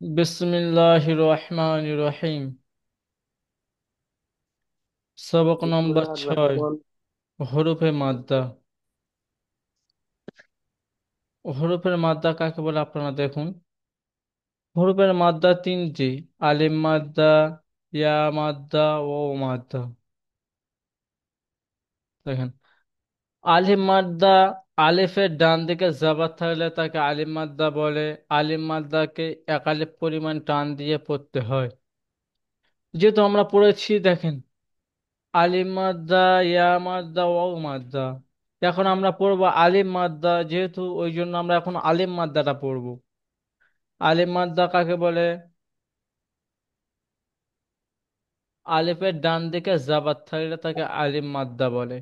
বিসমিল্লাহির রহমানির রহিম। সবক নম্বর বিসমুল্লাহ ছয়, রহমান। হরফে মাদ্দা। হরফের মাদ্দা কাকে বলে আপনারা দেখুন। হরফের মাদ্দা তিনটি: আলিফ মাদ্দা, ইয়া মাদ্দা, ও মাদ্দা। দেখেন, আলিফ মাদ্দা, আলিফের ডান দিকে জাবার থাকলে তাকে আলিফ মাদ্দা বলে। আলিফ মাদ্দাকে এক আলিফ পরিমাণ টান দিয়ে পড়তে হয়। যেহেতু আমরা পড়েছি, দেখেন, আলিম মাদ্দা, ইয়া মাদ্দা, ওয়াও মাদ্দা। এখন আমরা পড়বো আলিম মাদ্দা, যেহেতু ওই জন্য আমরা এখন আলিম মাদ্দাটা পড়বো। আলিম মাদ্দা কাকে বলে? আলিফের ডান দিকে জাবাত থাকলে তাকে আলিম মাদ্দা বলে।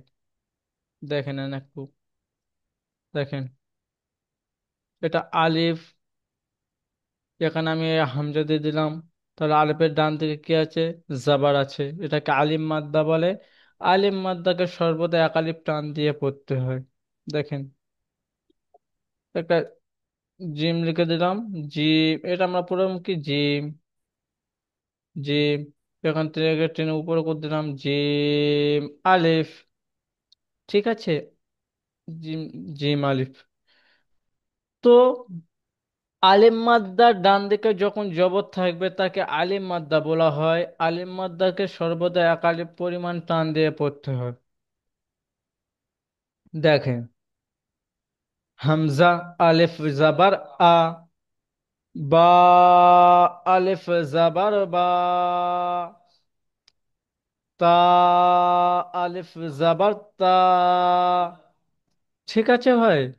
দেখেন নেন একটু, দেখেন, এটা আলিফ, এখানে আমি হামজা দিয়ে দিলাম, তাহলে আলিফের ডান দিকে কি আছে? জাবার আছে, এটাকে আলিম মাদ্দা বলে। আলিম মাদ্দাকে সর্বদা এক আলিফ টান দিয়ে পড়তে হয়। দেখেন, একটা জিম লিখে দিলাম। জিম, এটা আমরা পড়লাম কি? Gym, gym. এখান থেকে টেনে উপরে করে দিলাম জিম আলিফ। ঠিক আছে, জিম, জিম আলিফ। তো আলিম মাদ্দার ডান দিকে যখন জবর থাকবে তাকে আলিম মাদ্দা বলা হয়। আলিম মাদ্দাকে সর্বদা এক আলিফ পরিমাণ টান দিয়ে পড়তে হয়। দেখেন, হামজা, আলিফ জাবার আ, বা, আলিফ জাবার বা, তা, আলিফ জাবার তা। ঠিক আছে ভাই?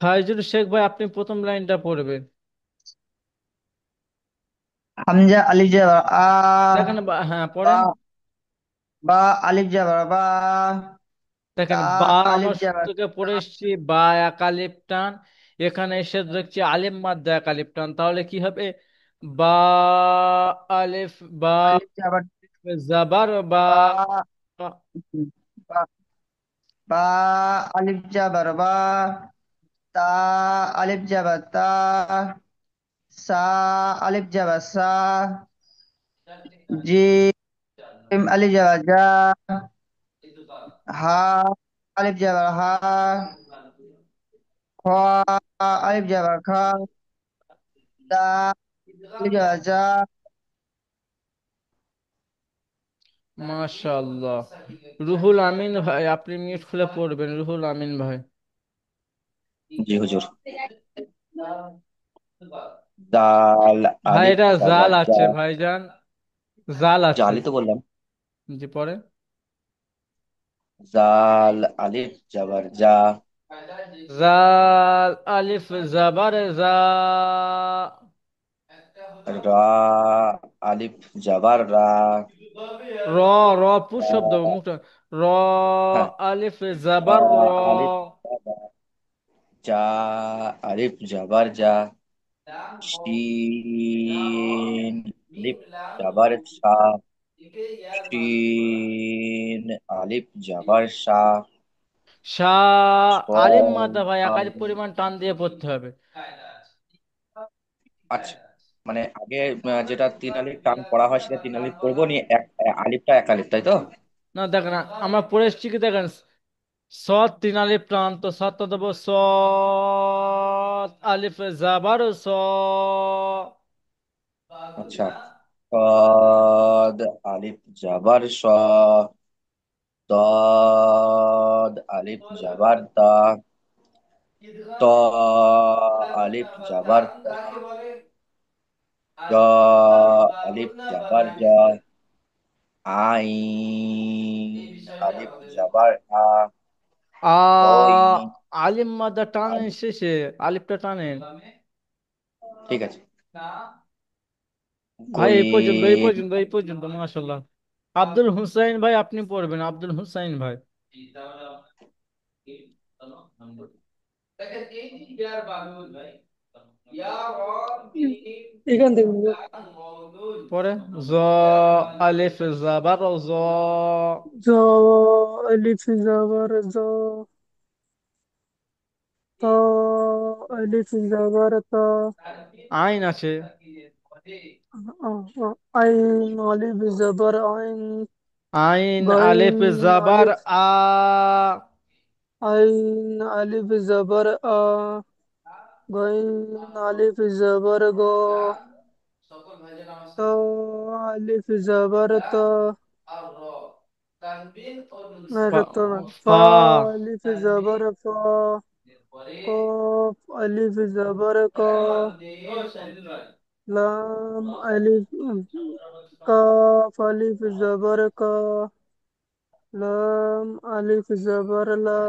ফাইজুল শেখ ভাই, আপনি প্রথম লাইনটা পড়বেন। হামজা আলিফ জাবার আ। দেখেন হ্যাঁ, বা পড়েন। বা আলিফ জাবার বা। তা দেখেন, বা আলিফ আমরা শুরু জাবার থেকে তা। পড়ে এসেছি, বা এক আলিফ টান। এখানে এসে দেখছি আলিফ মাদ্দা এক আলিফ টান, তাহলে কি হবে? বা, আলিফ, বা, আলিফ জাবার জাবার বা। বা। বা বা আলিফ জাবার বা। তা আলিফ জাবার তা। সা আলিফ জাবার সা। জিম আলিফ জাবার জা। হা আলিফ জাবার হা। খ আলিফ জাবার খা। দা আলিফ জাবার জা। মাশাআল্লাহ। রুহুল আমিন ভাই, আপনি মিউট খুলে পড়বেন, রুহুল আমিন ভাই। জি হুজুর। দাল ভাই আলিফ এটা জাল জাবার জা। আছে ভাইজান, জাল আছে। জালি তো বললাম। জি, পরে। জাল আলিফ জাবার জা। জাল, আলিফ জাবার জা। রা আলিফ জাবার রা। র, র পুশ শব্দ, আহ, মুখটা। র, হ্যাঁ। আলিফ জাবার র। আলিফ জাবার জা আলিফ জাবার জা। শিন আলিফ জাবার শা। শিন আলিফ জাবার শা। শাহ, আলিম সদ মাদ্দা ভাই, একাধিক আলিফ। পরিমাণ টান দিয়ে পড়তে হবে। আচ্ছা, মানে আগে যেটা তিন আলিফ টান পড়া হয় সেটা তিন আলিফ পড়বো নি, আলিফটা এক আলিফ, তাই তো? না দেখেন, আমরা পড়ে এসেছি কি, দেখেন, সৎ তিন আলিফ টান, তো সৎটা দেবো সৎ, আলিফ জাবার স। আচ্ছা, সদ আলিফ জাবার স। দদ আলিফ জাবার দা। ত আলিফ জাবার ত। জ আলিফ জাবার জ। আইন আলিফ জাবার আ। আ, গইন আলিম মাদ্দা টানেন আলিফ। শেষে, আলিফটা টানেন। ঠিক আছে। ভাই এই পর্যন্ত, এই গইন। পর্যন্ত, এই পর্যন্ত, মাশাল্লাহ। আব্দুল হুসাইন ভাই, আপনি পড়বেন, আব্দুল হুসাইন ভাই। এখান থেকে পরে জ, আলিফ জাবার জ। জ আলিফ জাবার জ। তা আলিফ জবর তা আইন আছে। আইন আলিফ জবর আইন আইন আলিফ গাইন জাবার আলিফ আ। আইন আলিফ জবর আ গাইন আলিফ জবর গো তা আলিফ জবর তা না এটা তো না ফা ফা। আলিফ জবর ফা কফ আলিফ জবর ক লাম আলিফ কাফ আলিফ জবর কা লাম আলিফ জবর লা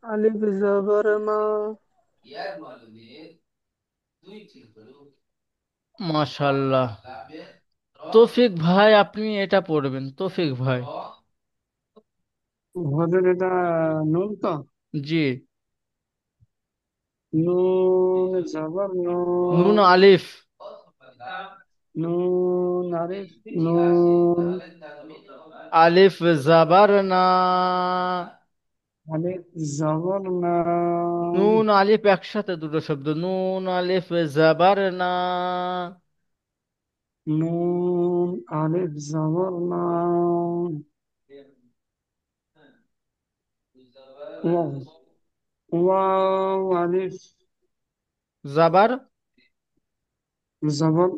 আলিফ জবর মা মাশাল্লাহ। তৌফিক ভাই আপনি এটা পড়বেন, তৌফিক ভাই। হুজুর এটা নুন তো? জি। নুন জবর নু, নুন আলিফ। নুন আলিফ নুন, আলিফ জাবার না। আলিফ জবর না, নুন আলিফ একসাথে দুটো শব্দ, নুন আলিফ জাবার না। নুন আলিফ জবর না, ওয়াও, ওয়াও আলিফ জাবার। জবর,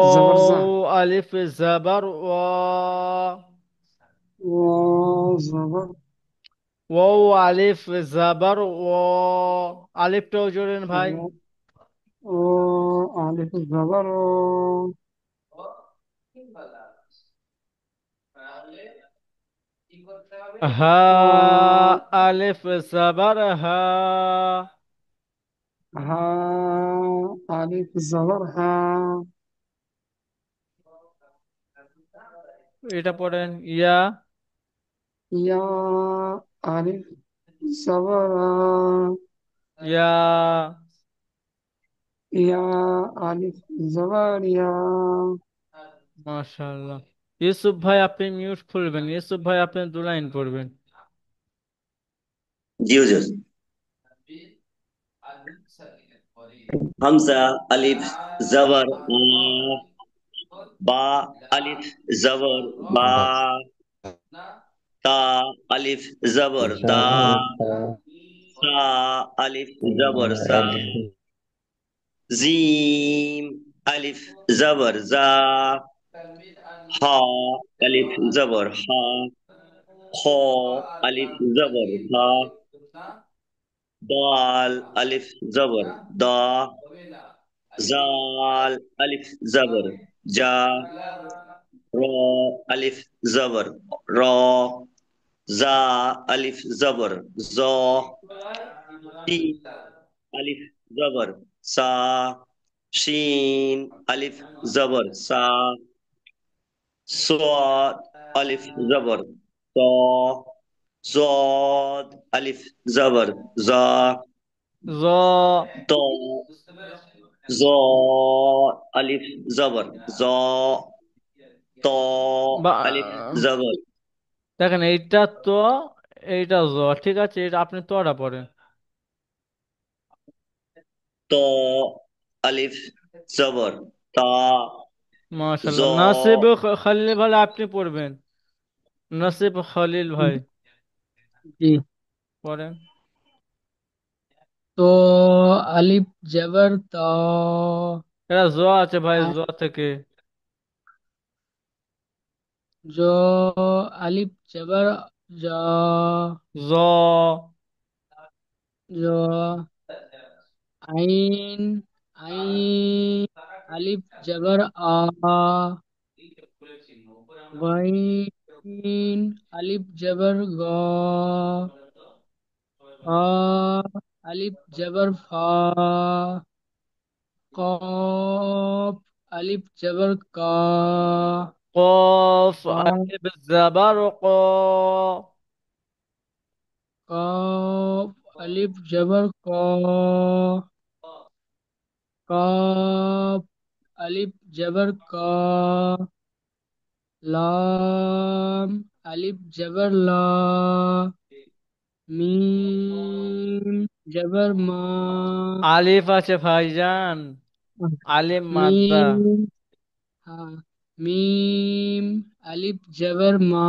জবর জা, ওয়াও আলিফ জাবার ওয়া। ওয়াও জবর, ওয়াও আলিফ জাবার ও। আলিফটাও জোরেন ভাই। ও ও আলিফ জবর ও, হা ও আলিফ জাবার হা। হা আলিফ জবর হা, এটা পড়েন ইয়া। ইয়া আলিফ জবর আ, ইয়া। ইয়া আলিফ জবর ইয়া। মাশাআল্লাহ। ইউসুফ ভাই আপনি মিউট খুলবেন, ইউসুফ ভাই আপনি দু লাইন পড়বেন। জি হুজুর। হামজা আলিফ জবর আ, বা আলিফ জবর বা, তা আলিফ জবর দা, সা আলিফ জবর সা, জিম আলিফ জবর জা, হা আলিফ জবর হা, খ আলিফ জবর খা, দাল আলিফ জবর দা, জাল আলিফ জবর জা, র আলিফ জবর র, জা আলিফ জবর জ, শিন আলিফ জবর সা, শিন আলিফ জবর সা, صاد আলিফ জবর ত, জদ আলিফ জবর জা, জ। ত, জ আলিফ জবর জ, ত বা আলিফ জবর দেখেন এইটা তো, এইটা জ, ঠিক আছে, এটা আপনি তোরা পড়েন। ত আলিফ জবর তা, জ মাশাআল্লাহ। নাসিব খালিল ভাই আপনি পড়বেন, নাসিব খালিল ভাই জি পড়েন। তো আলিফ জবর তা এটা জ আছে ভাই, জ আ- থেকে। জ আলিফ জবর জা জ। জ আইন আইন আলিফ জবর আ গাইন আলিফ জবর গ আ আলিফ জবর ফা কফ আলিফ জবর কা কফ কফ আলিফ জাবার ক। কফ আলিফ জবর ক কফ আলিফ জবর কা লাম আলিফ জবর লা মিম জবর মা। আলিফ আছে ভাইজান, আলিফ মাদ্দা। মিম, হ্যাঁ, মিম আলিফ জবর মা।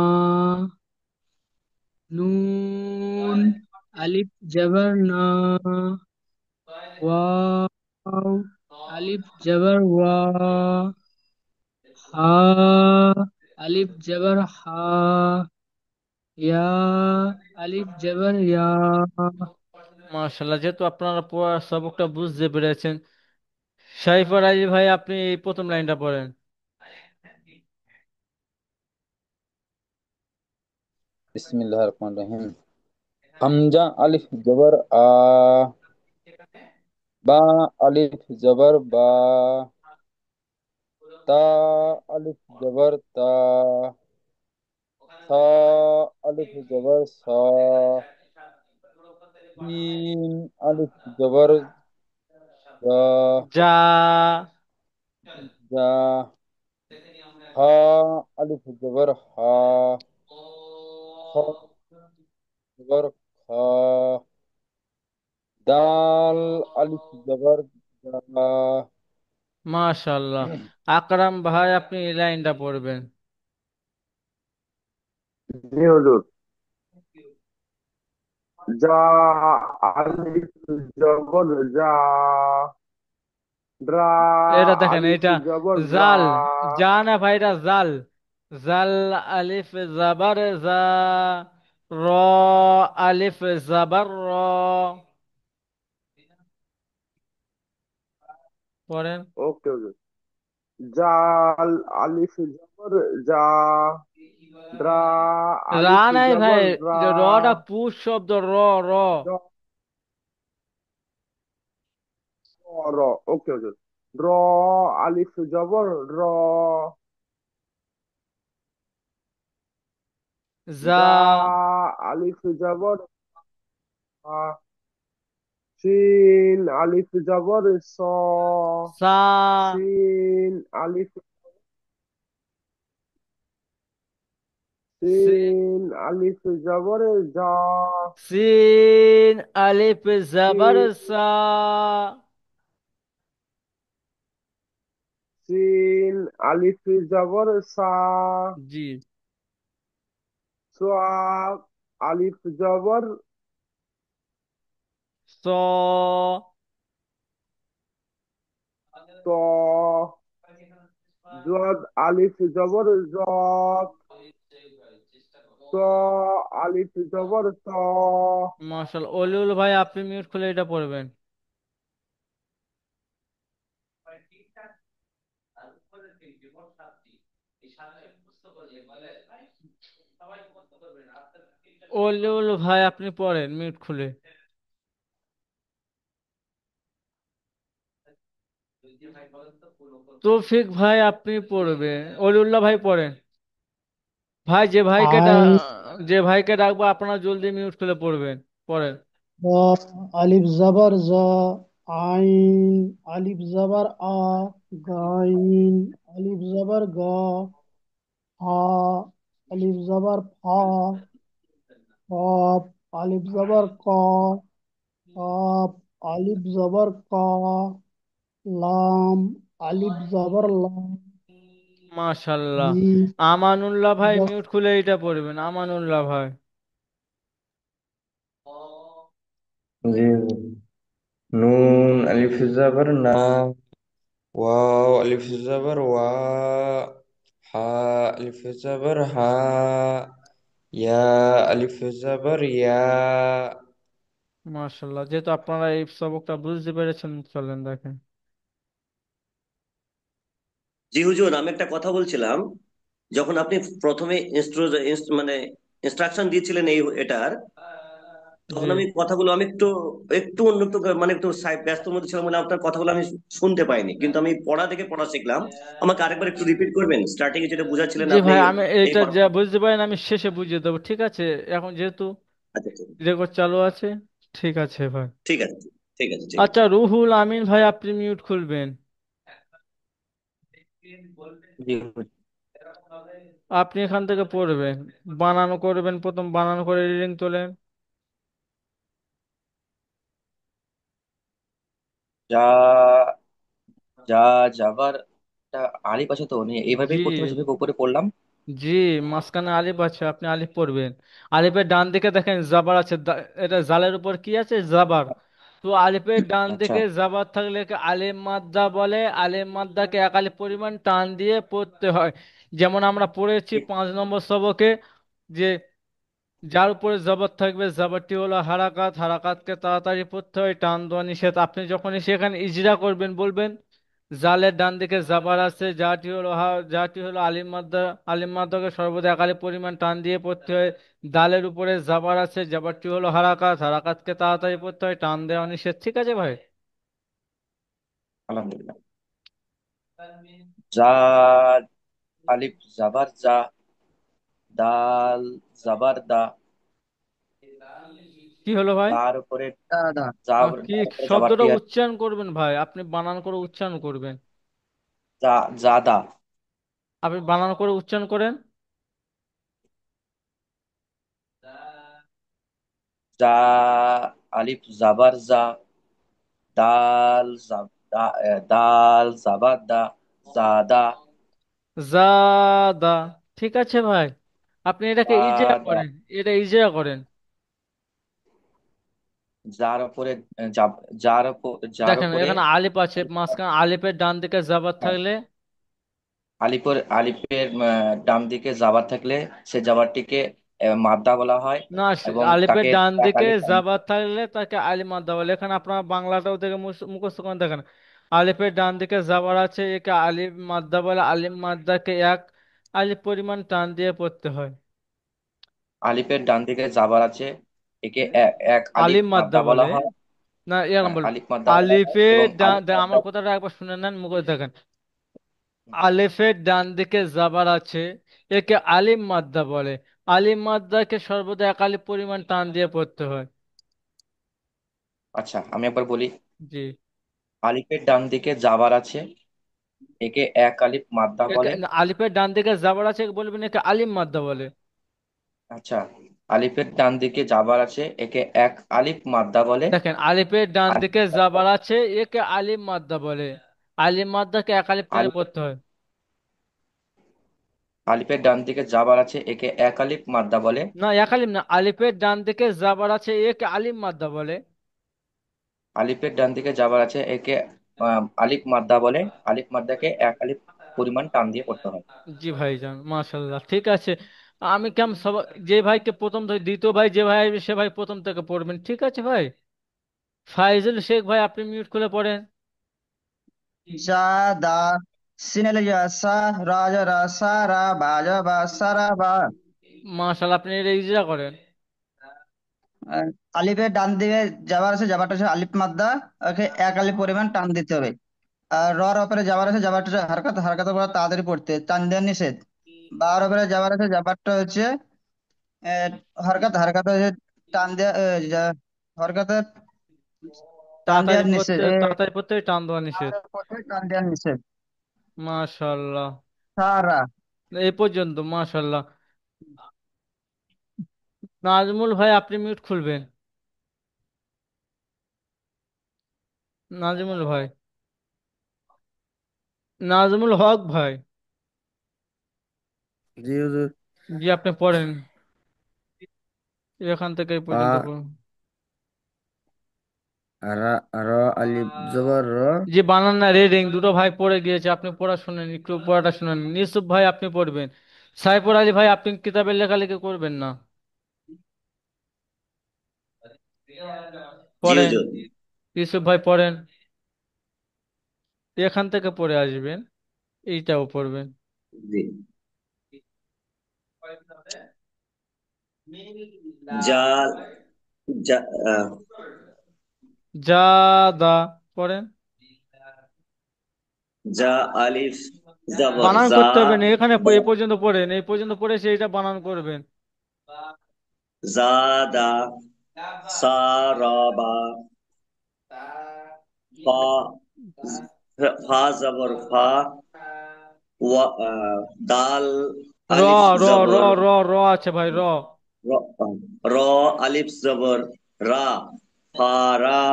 নুন আলিফ জবর না। ওয়াও আলিফ জবর ওয়া। হা আলিফ জবর হা। ইয়া আলিফ জবর ইয়া। মাশাল্লাহ, যেহেতু আপনারা পুরো সবকটা বুঝতে পেরেছেন, সাইফার আলী ভাই আপনি এই প্রথম লাইনটা পড়েন। বিসমিল্লাহির রহমানির রহিম। হামজা আলিফ জবর আ, বা আলিফ জবর বা, তা আলিফ জবর তা, সা আলিফ জবর সা, সিন আলিফ জবর জা, যা। জা, হা আলিফ জবর হা, খ জবর খা, দাল আলিফ জবর দা। মাশাল্লাহ, আকরাম ভাই আপনি এই লাইনটা পড়বেন। জি হুজুর। যা আলিফ জবর যা, রা এটা দেখেন, আলিফ এটা জবর রা, জাল, যা না ভাই, এটা জাল। জাল আলিফ জাবার জা, র আলিফ জাবার র। পড়েন। ওকে হুজুর। জাল আলিফ জবর যা, রা রা আলিফ নাই ভাই, জবর রা, যে রটা পুষ শব্দ, র। র র র। ওকে হুজুর। র আলিফ জবর র, যা। জা আলিফ জবর আ, শিন আলিফ জবর স, সা। শিন আলিফ সি- সিন আলিফ জবর জা, সিন আলিফ জাবার সিন সা। সিন আলিফ জবর সা, জি। সোয়াব আলিফ জবর স। ত, জদ আলিফ জবর জদ, ত আলিফ জবর ত। মাশাআল্লাহ, অলিউল ভাই আপনি মিউট খুলে এটা পড়বেন। অলিউল ভাই আপনি পড়েন মিউট খুলে। তৌফিক ভাই আপনি পড়বেন, অলিউল্লাহ ভাই পড়েন। ভাই আইন যে ভাইকে ডাকবো আপনারা জলদি মিউট খুলে পড়বেন। পড়েন। রা, আলিফ জবর জা, আইন আলিফ জবর আ, গাইন আলিফ জবর গা, হা আলিফ জবর ফা, কফ আলিফ জবর ক, কাফ আলিফ জবর কা, লাম আলিফ জবর লা, মাশাল্লাহ, মিম আমানুল্লাহ ভাই জবর মিউট খুলে এটা পড়বেন, আমানুল্লাহ ভাই। জি। নুন আলিফ জাবার না, ওয়াও আলিফ জাবার ওয়া, হা আলিফ জাবার হা, ইয়া আলিফ জাবার ইয়া। মাশাল্লাহ, যেহেতু আপনারা এই সবকটা বুঝতে পেরেছেন, চলেন দেখেন। জি হুজুর, আমি একটা কথা বলছিলাম। যখন আপনি প্রথমে মানে ইনস্ট্রাকশন দিয়েছিলেন এটার, জি। তখন আমি কথাগুলো আমি একটু একটু অন্য একটু মানে একটু ব্যস্তর মধ্যে ছিলাম বলে আপনার কথাগুলো আমি শুনতে পাইনি, কিন্তু আমি পড়া দেখে পড়া শিখলাম। আমাকে আরেকবার একটু রিপিট করবেন, স্টার্টিং এ যেটা বুঝাচ্ছিলেন জি আপনি ভাই, আমি এই এইটা যা পড়াটা। বুঝতে পারেন আমি শেষে বুঝিয়ে দেবো, ঠিক আছে? এখন যেহেতু আচ্ছা ঠিক রেকর্ড চালু আছে। ঠিক আছে ভাই। ঠিক আছে, ঠিক আছে, ঠিক আচ্ছা, আছে। রুহুল আমিন ভাই আপনি মিউট খুলবেন। জি আপনি এখান থেকে পড়বেন, বানানো করবেন, প্রথম বানানো করে রিডিং তোলেন। যা যা যাবার একটা আলিফ আছে তো জি এইভাবেই পড়তে হবে যেভাবে উপরে পড়লাম। জি, মাঝখানে আলিফ আছে, আপনি আলিফ পড়বেন। আলিফের ডান দিকে দেখেন জাবার আছে, এটা জালের উপর কি আছে, জাবার। তো আলিফের ডান আচ্ছা। দিকে জাবার থাকলে একে আলিফ মাদ্দা বলে। আলিফ মাদ্দাকে এক আলিফ পরিমাণ টান দিয়ে পড়তে হয়। যেমন আমরা পড়েছি 5 নম্বর সবকে, যে যার উপরে জবর থাকবে জবরটি হলো হারাকাত, হারাকাতকে তাড়াতাড়ি পড়তে হয়, টান দেওয়া নিষেধ। আপনি যখনই সেখানে ইজরা করবেন বলবেন জালের ডান দিকে জাবার আছে, যাটি হলো আলিম মাদ্দা। আলিম মাদ্দাকে সর্বদা একালি পরিমাণ টান দিয়ে পড়তে হয়। দালের উপরে জাবার আছে, জাবারটি হলো হারাকাত, হারাকাতকে তাড়াতাড়ি পড়তে হয়, টান দেওয়া নিষেধ। ঠিক আছে ভাই? আলহামদুলিল্লাহ। যা আলিফ জাবার যা, দাল জাবার দা, কি হলো ভাই? তার উপরে দাদা। কি তার উপরে শব্দটা জাবারটি আছে, উচ্চারণ করবেন ভাই, আপনি বানান করে উচ্চারণ করবেন। জাদা। আপনি বানান করে উচ্চারণ করেন। যা আলিফ জাবার যা, দাল দাল জাবার দা, জাদা। জাদা। ঠিক আছে ভাই, আপনি এটাকে ইজরা জাদা। করেন, এটা ইজরা করেন। যার উপরে যার দেখেন উপরে এখানে আলিফ আছে, মাঝখানে আলিফের ডান দিকে জাবার থাকলে, আলিফের ডান দিকে জাবার থাকলে সে জাবারটিকে মাদ্দা বলা হয় না, এবং আলিফের তাকে ডান এক দিকে আলিফ জাবার থাকলে তাকে আলিফ মাদ্দা বলে। এখানে আপনার বাংলাটাও দেখে মুখস্থ করে দেখেন। আলিফের ডান দিকে জাবার আছে, একে আলিফ মাদ্দা বলে। আলিফ মাদ্দাকে এক আলিফ পরিমাণ টান দিয়ে পড়তে হয়। আলিফের ডান দিকে জাবার আছে, একে এক আলিফ আলিফ মাদ্দা মাদ্দা বলা বলে, হয়। না এরকম বলবো। আলিফ মাদ্দা বলা হয় আলিফের এবং আলিফ মাদ্দা। আমার কথাটা একবার শুনে নেন, মুখস্থ দেখেন। আলিফের ডান দিকে জাবার আছে, একে আলিম মাদ্দা বলে। আলিম মাদ্দাকে সর্বদা এক আলিফ পরিমাণ টান দিয়ে পড়তে হয়। আচ্ছা, আমি একবার বলি। জি, আলিফের ডান দিকে জাবার আছে, একে এক আলিফ মাদ্দা বলে। আলিফের ডান দিকে জাবার আছে বলবেন, একে আলিম মাদ্দা বলে। আচ্ছা, আলিফের ডান দিকে জাবার আছে, একে এক আলিফ মাদ্দা বলে। দেখেন আলিফের ডান আর দিকে জাবার আছে, একে আলিম মাদ্দা বলে। আলিম মাদ্দাকে এক আলিফ টেনে আলিফের পড়তে হয়। আলিফের ডান দিকে জাবার আছে, একে এক আলিফ মাদ্দা বলে। না, এক আলিম না, আলিফের ডান দিকে জাবার আছে, একে আলিম মাদ্দা বলে। আলিফের ডান দিকে জাবার আছে, একে আলিফ মাদ্দা বলে। আলিফ মাদ্দাকে এক আলিফ পরিমাণ টান দিয়ে পড়তে হয়। জি ভাইজান, মাশাল্লাহ, ঠিক আছে। আমি কেমন সব, যে ভাইকে প্রথম থেকে দ্বিতীয় ভাই যে ভাই আসবে সে ভাই প্রথম থেকে পড়বেন, ঠিক আছে ভাই? ফাইজুল শেখ ভাই, আপনি মিউট খুলে পড়েন। জাদা সিনালে সা রাজা রাসা রা বাজা বা সারা বা। মাশাল্লাহ, আপনি এটা ইজরা করেন। আহ, আলিফের ডান দিকে যাবার আছে, যাবারটা হচ্ছে আলিফ মাদ্দা। ওকে এক আলিফ পরিমাণ টান দিতে হবে। আর রর ওপরে যাবার আছে, যাবারটা হচ্ছে হারকাত, হারকাতের পর তাড়াতাড়ি পড়তে টান দেওয়ার নিষেধ। বার ওপরে যাবার আছে, যাবারটা হচ্ছে আহ, হরকত, হরকত হচ্ছে টান দেওয়া, হরকতের টান তাড়াতাড়ি দেওয়ার নিষেধ। পড়তে, তাড়াতাড়ি পড়তে টান দেওয়া নিষেধ। টান দেওয়ার নিষেধ। মাশাল্লাহ, সারা। এই পর্যন্ত, মাশাল্লাহ। নাজমুল ভাই, আপনি মিউট খুলবেন। নাজমুল ভাই, নাজমুল হক ভাই। জি হুজুর। জি, আপনি পড়েন, এখান থেকে এই পর্যন্ত আ পড়ুন। রা র আলিফ জবর র। জি, বানানা রিডিং দুটো ভাই পড়ে গিয়েছে, আপনি পড়া শুনেন, একটু পড়াটা শুনেন। ইউসুফ ভাই, আপনি পড়বেন। সাইফুর আলী ভাই, আপনি কিতাবের লেখালেখি করবেন না, জি পড়েন। হুজুর। ইউসুফ ভাই পড়েন, এখান থেকে পড়ে আসবেন, এইটাও পড়বেন। জি। যা যা আহ, জাদা পড়েন। যা আলিফ জবর বানান যা, করতে হবে না, এখানে দা এই পর্যন্ত পড়েন, এই পর্যন্ত পড়ে সেইটা বানান করবেন। জাদা, সারাবা, ফা, ফা জবর ফা, দাল র আলিফ র র জবর র র আছে ভাই, র। র, র আলিফ জবর রা, ফা রা,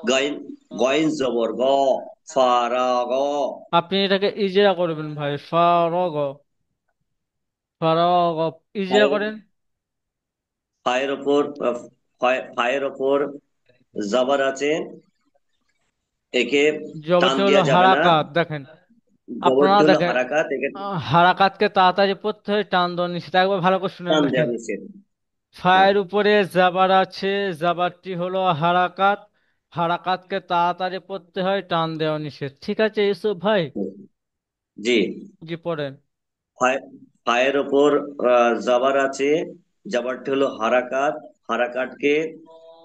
গাইন গইন জবর গ, ফারাগ, আপনি এটাকে ইজরা করবেন ভাই, ফারগ, ফারগ, ইজরা ফায়ের করেন। ফায়ের ওপর ফায়ের ওপর জবর আছে, একে টান জবরটি হলো দেওয়া যাবে না। হারাকাত, দেখেন আপনারা জবরটি হলো দেখেন, হারাকাত, একে হারাকাতকে তাড়াতাড়ি পড়তে হয়, টান দেওয়া নিষেধ। একবার ভালো করে শুনেন টান দেখেন, দেওয়া নিষেধ। হ্যাঁ, ফায়ের উপরে জাবার আছে, জাবারটি হলো হারাকাত, হারাকাতকে তাড়াতাড়ি পড়তে হয়, টান দেওয়া নিষেধ। ঠিক আছে ইউসুফ ভাই? জি। জি পড়েন। ফায়ের ওপর জবর আছে, জবরটি হলো হারাকাত, হারাকাতকে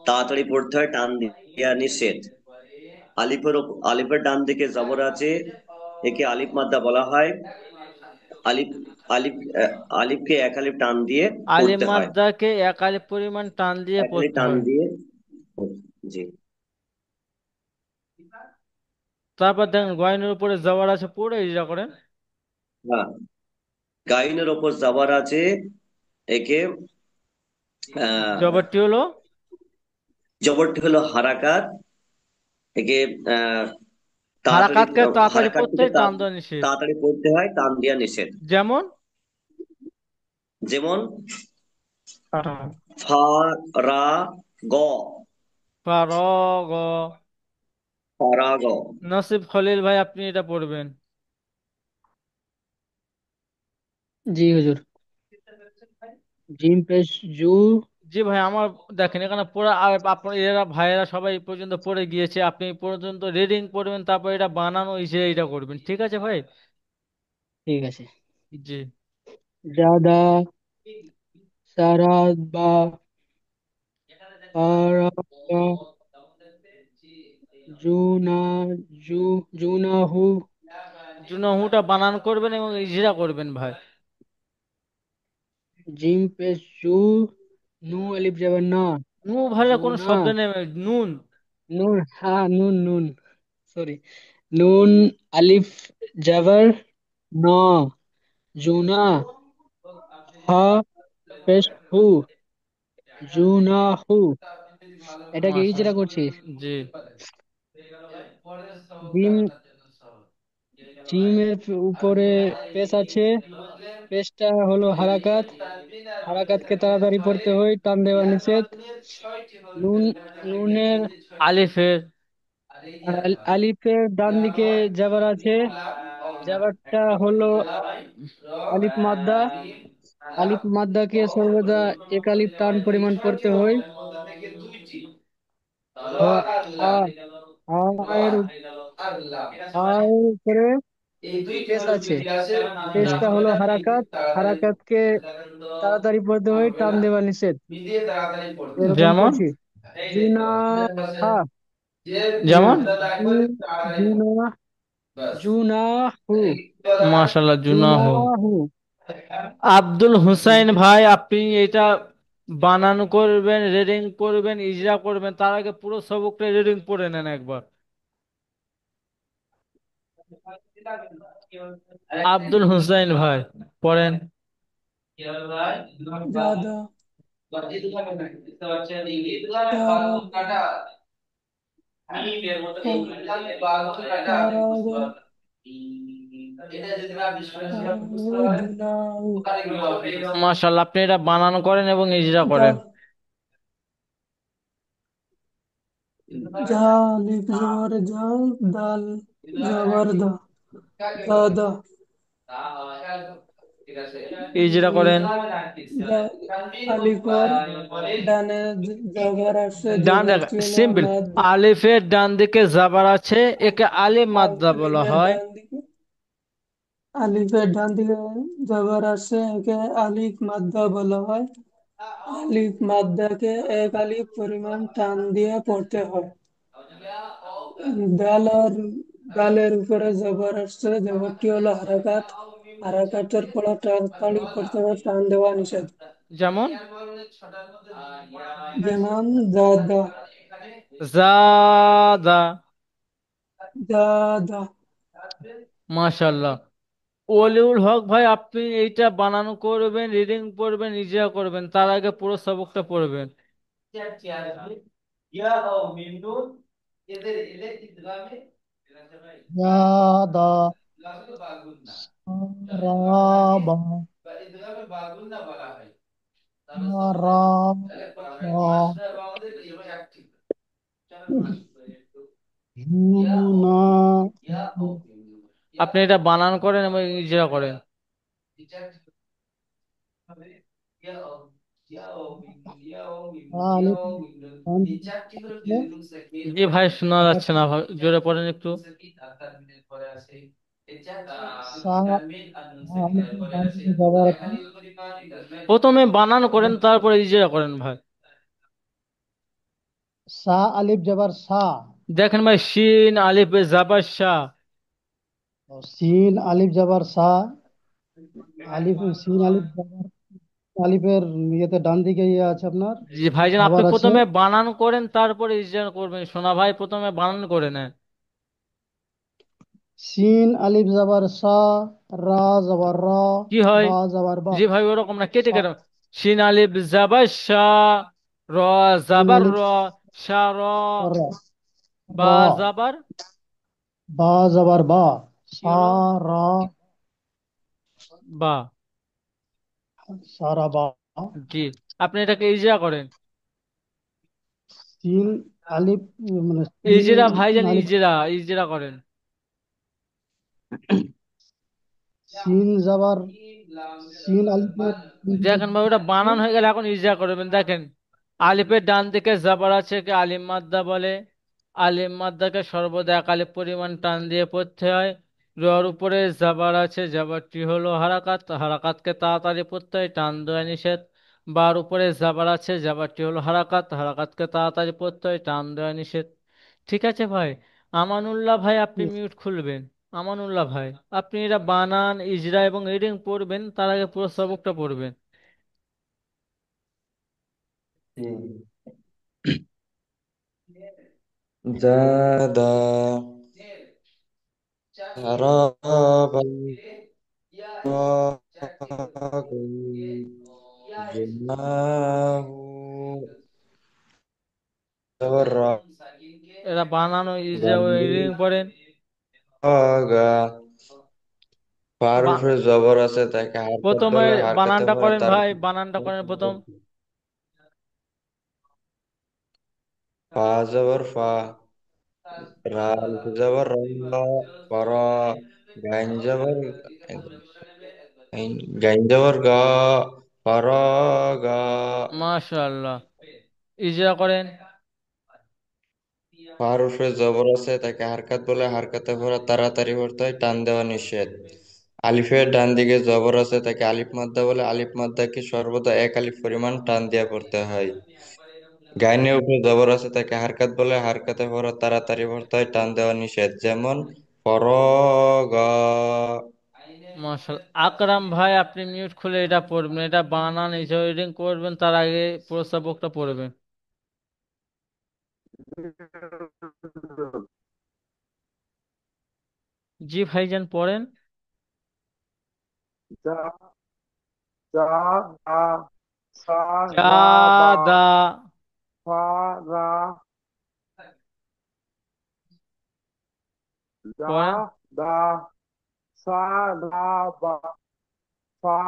তাড়াতাড়ি পড়তে হয়, টান দেওয়া নিষেধ। আলিফের ডান দিকে জবর আছে, একে আলিফ মাদ্দা বলা হয়। আলিফ আলিফ আলিফকে এক আলিফ টান দিয়ে আলিফ পড়তে হয়, মাদ্দাকে এক আলিফ পরিমাণ টান দিয়ে এক আলিফ পড়তে টান হয়। দিয়ে। জি। তারপর দেখেন গয়নের উপরে জবর আছে, পুরো ইজরা করেন। হ্যাঁ, গাইনের ওপর জবর আছে, একে আহ জবরটি হলো জবরটি হলো হারাকাত, একে আহ তাড়াতাড়ি হারাকাতকে তাড়াতাড়ি হারাকাত পড়তে থেকে হয়, টান দেওয়া নিষেধ। তাড়াতাড়ি পড়তে হয়, টান দেওয়া নিষেধ। যেমন যেমন ফা রা গ, ফারগ। ফারাগ। নসিব খলিল ভাই, আপনি এটা পড়বেন। জি হুজুর। জিম পেশ জু। জি ভাই আমার, দেখেন এখানে পুরো আপনার এরা ভাইয়েরা সবাই এই পর্যন্ত পড়ে গিয়েছে, আপনি এই পর্যন্ত রিডিং পড়বেন, তারপর এটা বানানো হিসেবে এটা করবেন। ঠিক আছে ভাই? ঠিক আছে। জি। জাদা, সারাবা, ফারাবা, জুনা, জু, জুনাহু। জুনহুটা বানান করবেন এবং ইজরা করবেন ভাই। জিম পেশ জু, নু আলিফ যাবার না, নু ভালো কোনো জুনা, শব্দ নেই, নুন। নুন, হ্যাঁ নুন নুন, সরি, নুন আলিফ যাবার ন, জুনা, হা পেশ হু, জুনাহু। এটাকে ইজরা মাশাআল্লাহ। করছি। জি। জিম, জিমের উপরে পেশ আছে, পেশটা হলো হারাকাত, হারাকাতকে তাড়াতাড়ি পড়তে হয়, টান দেওয়া নিষেধ। নুন, নুনের, আলিফের আলিফের ডান দিকে জাবার আছে, জাবারটা হলো আলিফ মাদ্দা, আলিফ মাদ্দাকে সর্বদা এক আলিফ টান পরিমাণ পড়তে হয়। হা, হা, হা এর হা এর উপরে পেশ আছে, পেশটা হলো হারাকাত, হারাকাতকে তাড়াতাড়ি পড়তে হয়, টান দেওয়া নিষেধ। এরকম যেমন, পড়ছি। জুনা, হা, যেমন জু, জুনা, জুনাহু, মাশাআল্লাহ, জুনাহু। জুনাহু। আব্দুল হুসাইন ভাই, আপনি এটা বানান করবেন, রিডিং করবেন, ইজরা করবেন, তার আগে পুরো সবকটা রিডিং পড়ে নেন একবার। আব্দুল হুসাইন ভাই পড়েন। জাদা, সারা, ফা- ফারাগ, জুনাউ। মাশাআল্লাহ, আপনি এটা বানান করেন এবং ইজরা করেন। জাল, জা, আলিফ জবর জাল, দাল জবর দা, দাদা। ইজরা করেন। জা, আলিফর ডানে জবর আসছে, ডান জবরটি হলো সিম্পল, মাদ। আলিফের ডান দিকে জাবার আছে, একে আলিফ মাদ্দা বলা আলিফের হয়। ডান দিকে, আলিফের ডান দিকে জবর আসছে, একে আলিফ মাদ্দা বলা হয়। আলিফ মাদ্দাকে এক আলিফ পরিমাণ টান দিয়ে পড়তে হয়। দাল আর দালের উপরে জবর আসছে, জবরটি হলো হারাকাত, হারাকাতের পরে তাড়াতাড়ি পড়তে হয়, টান দেওয়া নিষেধ। যেমন যেমন দাদা, জাদা। দাদা। মাশাআল্লাহ। ওলিউল হক ভাই, আপনি এইটা বানানো করবেন, রিডিং পড়বেন, ইজরা করবেন, তার আগে পুরো সবকটা পড়বেন। জাদা, সারাবা, সারাবা, হুনা। আপনি এটা বানান করেন এবং ইজরা করেন। আলিফ লাম দিয়ে জি ভাই, শোনা যাচ্ছে না, জোরে পড়েন একটু। সা, আলিফ লাম দিয়ে যাবার আছে। প্রথমে বানান করেন, তারপরে ইজরা করেন ভাই। সা আলিফ যাবার সা, দেখেন ভাই, শিন আলিফ জাবার শাহ। ও সিন আলিফ যাবার সা, আলিফ সিন আলিফ যাবার, আলিফের ইয়েতে ডান দিকে ইয়ে আছে আপনার, জি ভাইজান, আপনি যাবার আছে। প্রথমে বানান করেন, তারপরে ইজরা করবেন। শোনা ভাই, প্রথমে বানান করে নেন। সিন আলিফ যাবার সা, রা যাবার রা, কি হয়? বা যাবার বা, জি ভাই, ওরকম না, কেটে সা, কেটে। শিন আলিফ জাবার শাহ, র সিন জাবার আলিফ র, শাহ র, রা, বা রা, জাবার, বা যাবার বা, কি সা, হলো? রা, বা। সারা বা। জি, আপনি এটাকে ইজরা করেন। সিন আলিফ, মানে সিন ইজরা ভাইজান, আলিফ, ইজরা ইজরা করেন। সিন যাবার, সিন আলিফের দেখেন ভাই, ওটা বানান হয়ে গেলে এখন ইজরা করবেন। দেখেন, আলিফের ডান দিকে জাবার আছে, কে আলিম মাদ্দা বলে। আলিম মাদ্দাকে সর্বদা এক আলিফ পরিমাণ টান দিয়ে পড়তে হয়। রর উপরে জাবার আছে, জাবারটি হলো হারাকাত, হারাকাতকে তাড়াতাড়ি পড়তে হয়, টান দেওয়া নিষেধ। বার উপরে জাবার আছে, জাবারটি হলো হারাকাত, হারাকাতকে তাড়াতাড়ি পড়তে হয়, টান দেওয়া নিষেধ। ঠিক আছে ভাই। আমানুল্লাহ ভাই, আপনি মিউট খুলবেন। আমানুল্লাহ ভাই, আপনি এটা বানান, ইজরা এবং রিডিং পড়বেন, তার আগে পুরো সবকটা পড়বেন। জি। জাদা, সারাবা, জুনাহু, যাবার এরা বানানো, ইজরা ও রিডিং পড়েন। রাগা, ফার বা- উপরে জবর আছে, তাকে হারকত প্রথমে বলে, হারকতে বানানটা পরে করেন তার ভাই, বানানটা করেন প্রথম। ফা জবর ফা, রা আলিফ জবর রা, ফর, গাইন জবর গাইন জবর গা, ফর, গা। মাশাআল্লাহ, ইজরা করেন। ফার উপরে জবর আছে, তাকে হারকাত বলে, হারকাতে পরে তাড়াতাড়ি পড়তে হয়, টান দেওয়া নিষেধ। আলিফের ডান দিকে জবর আছে, তাকে আলিফ মাদ্দা বলে, আলিফ মাদ্দাকে সর্বদা এক আলিফ পরিমাণ টান দিয়ে পড়তে হয়। গাইনের উপরে জবর আছে, তাকে হারকাত বলে, হারকাতে পরে তাড়াতাড়ি পড়তে হয়, টান দেওয়া নিষেধ। যেমন ফরগা। মাশাআল্লাহ, আকরাম ভাই, আপনি মিউট খুলে এটা পড়বেন। এটা বানান, ইজরা রিডিং করবেন, তার আগে পুরো সবকটা পড়বেন। জি ভাইজান, পড়েন। যা, যা, দা, সা, রা, বা, জাদা, ফা, রা, যা, পড়েন। দা, সা, রা, বা, ফা,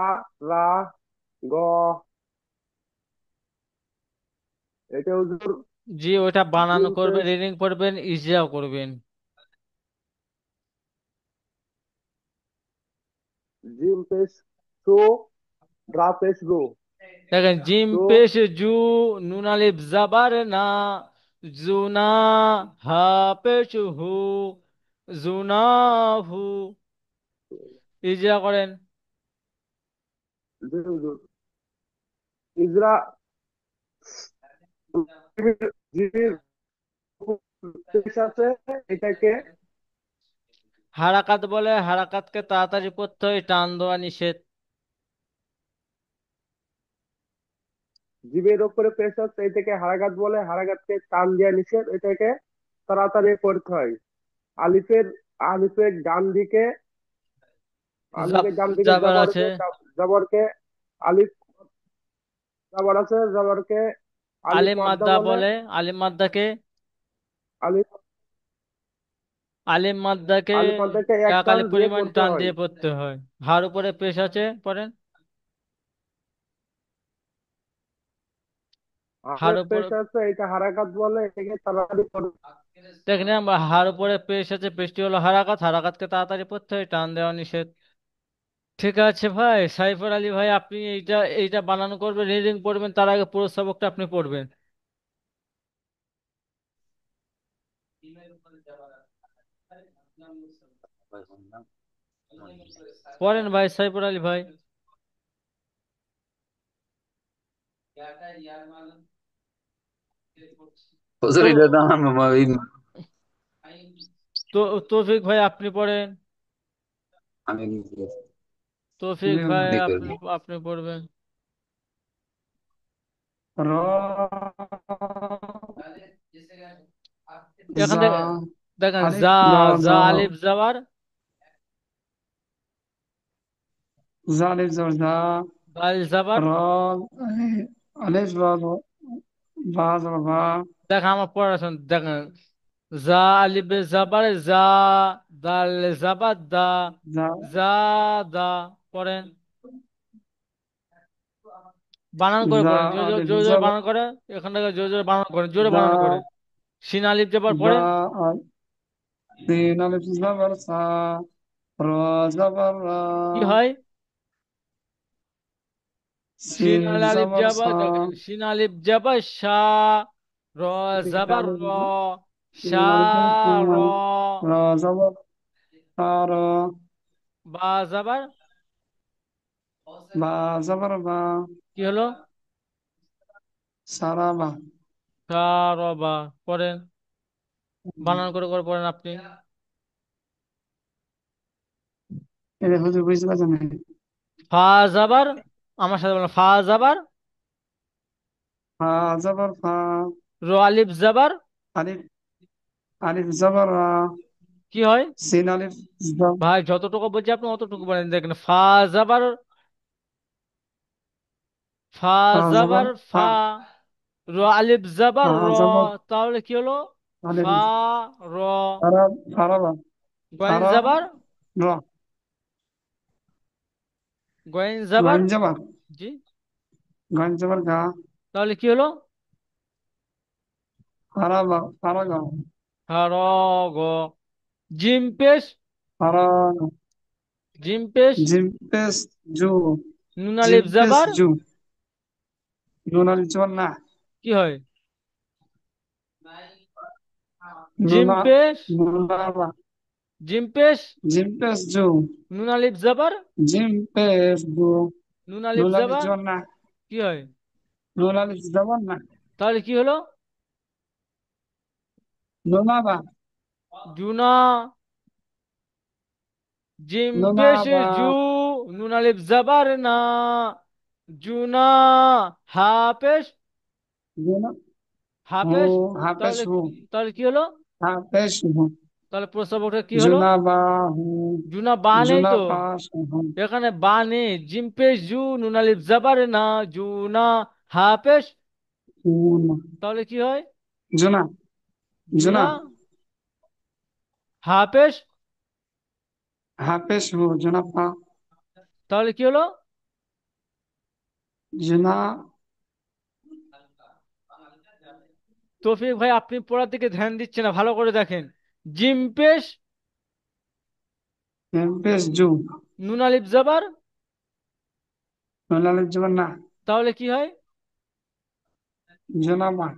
রা, গ। এটা হুজুর জি, ওটা বানানো জিম করবেন, পেশ, রিডিং করবেন, ইজরাও করবেন। জিম পেশ সো, রা পেশ রো। দেখেন, জিম তো পেশ জু, নুন আলিফ জাবার না, জুনা, হা পেশ হু, জুনা হু। ইজরা করেন। জি হুজুর, ইজরা, জির পেশ আছে, এটাকে হারাকাত বলে, হারাকাতকে তাড়াতাড়ি পড়তে হয়, টান দেওয়া নিষেধ। জিবের উপরে পেশ আছে, এটাকে হারাকাত বলে, হারাকাতকে টান দেওয়া নিষেধ, এটাকে তাড়াতাড়ি পড়তে হয়। আলিফের আলিফের ডান দিকে, আলিফের ডান দিকে জাবার জবর আছে, আছে, জবরকে আলিফ, জবর আছে, জবরকে আলিফ আলিম মাদ্দা মাদ্দা বলে, বলে, আলিম মাদ্দাকে আলিফ আলিফ মাদ্দাকে আলিফ মাদ্দাকে এক এক টান আলিফ দিয়ে পরিমাণ পড়তে টান হয়। দিয়ে পড়তে হয়। হার উপরে পেশ আছে, পড়েন। হার হারে উপরে, পেশ আছে, এটা হারাকাত বলে, এটাকে তাড়াতাড়ি পড়তে দেখেন আমরা হার উপরে পেশ আছে, পেশটি হলো হারাকাত, হারাকাতকে তাড়াতাড়ি পড়তে হয়, টান দেওয়া নিষেধ। ঠিক আছে ভাই, সাইফার আলী ভাই, আপনি এইটা এইটা বানানো করবেন, রিডিং পড়বেন, তার আগে পুরো সবকটা আপনি পড়বেন। পড়েন ভাই সাইফার আলী ভাই। হুজুর তো এটা তো তো তৌফিক ভাই আপনি পড়েন। আমি তৌফিক ভাই করব। আপনি আপনি পড়বেন। র, এখান জা, থেকে দেখেন, আলিফ যা, জ, যা আলিফ যাবার, জা আলিফ জবর জা, দাল যাবার। র, আলিফ র, বা জবর বা, দেখেন আমার পড়াশোনা দেখেন, যা আলিফ যাবার যা, দাল যাবার দা, জা, যা, দা, পড়েন। বানান করে জা পড়েন, জোরে জোরে আলিফ জোরে জোরে জবর বানান করে। এখান থেকে জোরে জোরে বানান করেন, জোরে জা, বানান করে। সিন আলিফ যাবার বা, পড়েন। সিন আলিফ জবর সা, র জবর রা, কি হয়? সিন সিন আলিফ জবর যাবার সা, দেখেন, সিন আলিফ যাবার সা, র সিন যাবার আলিফ র, সা, সিন আলিফ র, র জবর সা, র, বা যাবার, বা জবর বা, কি হলো? সারা বা। সা, র, বা, পড়েন। বানান করে করে পড়েন আপনি। এটা হুজুর বুঝতে পারছেন না? ফা যাবার, আমার সাথে বলেন, ফা যাবার, ফা জবর ফা, র আলিফ যাবার, আলিফ আলিফ জবর রা, কি হয়? সিন আলিফ জ- ভাই যতটুকু বলছি আপনি অতটুকু বলেন। দেখেন, ফা যাবার, ফা ফা জবর যাবার ফা, ফা, র আলিফ যাবার ফা র, জবর তাহলে কি হলো? আলিফ ফা, র, ফারা ফারা বা, গয়েন ফারা যাবার, র, গয়েন যাবার, গয়েন জবর, জি, গয়েন জবর গা, তাহলে কি হলো? ফারা বা, ফারা গা, হা, র, গ, জিম পেশ, ফারা, জিম পেশ, জিম পেস জু, নুন জিম আলিফ পেস যাবার, জু, নুন আলিফ জবর না, কি হয়? জিম নুনা পেশ, নুনা বা, জিম পেশ, জিম পেস জু, নুন আলিফ যাবার, জিম পেস জু, নুন আলিফ নুন আলিফ যাবার, জবর না, কি হয়? নুন আলিফ জবর না, তাহলে কি হলো? নুনা বা, জুনা, জিম নুনা পেশ বা, জু, নুন আলিফ যাবার না, জুনা, হা পেশ, জুনা হা হু, পেশ, হাফেজ তাহলে হু, তাহলে কি হলো? হাফেজ হু, তাহলে প্রস্তাবকটা কি হলো? জুনাবাহু, জুনা বা নেই তো, জুনাপাশহু, এখানে বা নেই। জিম পেশ জু, নুন আলিফ যাবার না, জুনা, হা পেশ, হুন, তাহলে কি হয়? জুনা, জুনা, জুনা, হা পেশ, হাফেজহু, জুনাপা, তাহলে কি হলো? জুনা, তৌফিক ভাই আপনি পড়ার দিকে ধ্যান দিচ্ছেন না, ভালো করে দেখেন। জিম পেশ, হাফেজ জু, নুন আলিফ যাবার, নুনালিফ জবানা, তাহলে কি হয়? জুনাবা,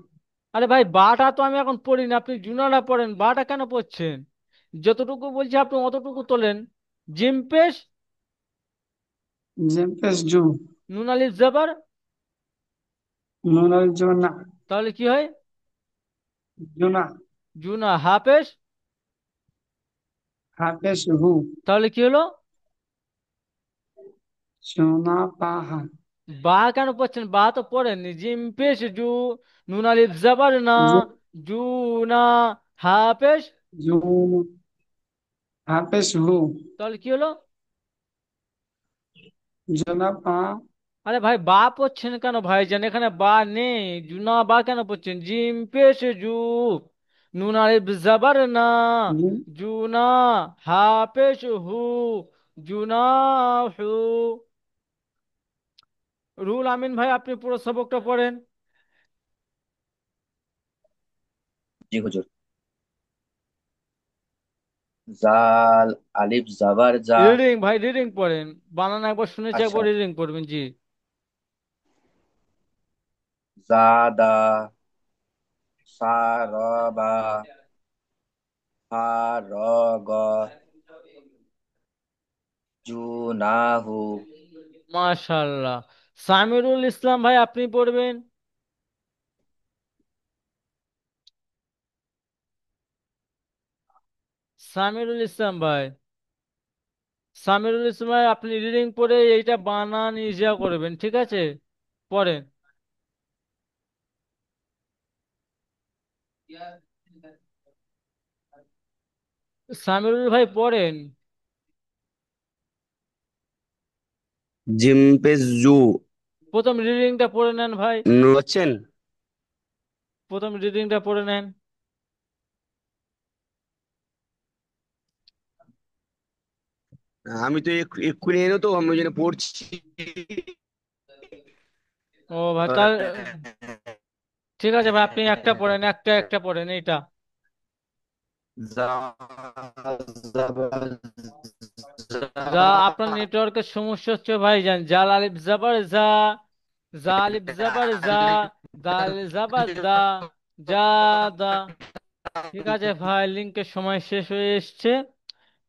আরে ভাই বাটা তো আমি এখন পড়ি না, আপনি জুনাটা পড়েন, বাটা কেন পড়ছেন? যতটুকু বলছি আপনি অতটুকু তোলেন। জিম পেশ, জেমপেস জু, নুন আলিফ যাবার, নুনালিফ জবানা, তাহলে কি হয়? জুনা, জুনা, হা পেশ, হাফেজহু, তাহলে কি হলো? জুনাপাহা, বা কেন পড়ছেন? বা তো পড়েননি। জিম পেশ জু, নুন আলিফ যাবার না, জু, জু, না, হা পেশ, জুন, হাফেজহু, তাহলে কি হলো? জুনাপা, আরে ভাই বা পড়ছেন কেন ভাইজান? এখানে বা নেই, জুনা বা কেন পড়ছেন? জিম পেশ জু, নুন আলিফ জাবার না, নুন জুনা, হা পেশ হু, জুনা হু। রুল আমিন ভাই, আপনি পুরো সবকটা পড়েন। জি হুজুর। জাল, আলিফ জাবার যা। রিডিং ভাই, রিডিং পড়েন। বানান একবার শুনেছি, আচ্ছা। একবার রিডিং করবেন, জি। জাদা, সারবা, ফারগ, জুনাহু। মাশাআল্লাহ। সামিরুল ইসলাম ভাই, আপনি পড়বেন। সামিরুল ইসলাম ভাই, সামিরুল ইসলাম ভাই, আপনি রিডিং পড়ে এইটা বানান ইজা করবেন, ঠিক আছে? পড়েন। সামিরুল ভাই পড়েন। জিম পেশ জু। প্রথম রিডিংটা পড়ে নেন ভাই। পাচ্ছেন? প্রথম রিডিংটা পড়ে নেন। আমি তো এক্ষুনি এলো তো আমি ওই জন্য পড়ছি। ও ভাই, তার ঠিক আছে ভাই, আপনি একটা পড়েন, একটা একটা পড়েন এইটা। যা যা, আপনার নেটওয়ার্কের সমস্যা হচ্ছে ভাই, যান। জাল আলিফ জাবার যা, জা আলিফ জাবার যা, দাল জাবার দা, যা, দা। ঠিক আছে ভাই, লিঙ্কের সময় শেষ হয়ে এসছে।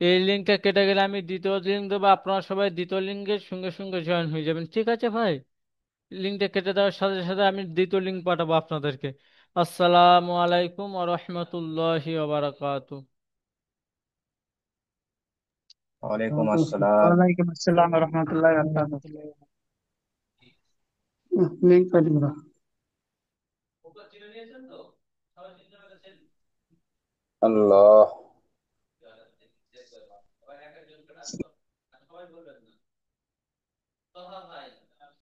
এই লিঙ্কটা কেটে গেলে আমি দ্বিতীয় লিঙ্ক দেবো, আপনারা সবাই দ্বিতীয় লিঙ্কের সঙ্গে সঙ্গে জয়েন হয়ে যাবেন, ঠিক আছে ভাই? লিঙ্কটা কেটে দেওয়ার সাথে সাথে আমি দ্বিতীয় লিঙ্ক পাঠাবো আপনাদেরকে। আসসালামু আলাইকুম ওয়া রাহমাতুল্লাহি ওয়া বারাকাতুহু। ওয়ালাইকুম আসসালাম। ওয়ালাইকুম আসসালাম রহমতুল্লাহ বরকাতুহু। লিঙ্ক পাঠিয়ে দাও। আল্লাহ।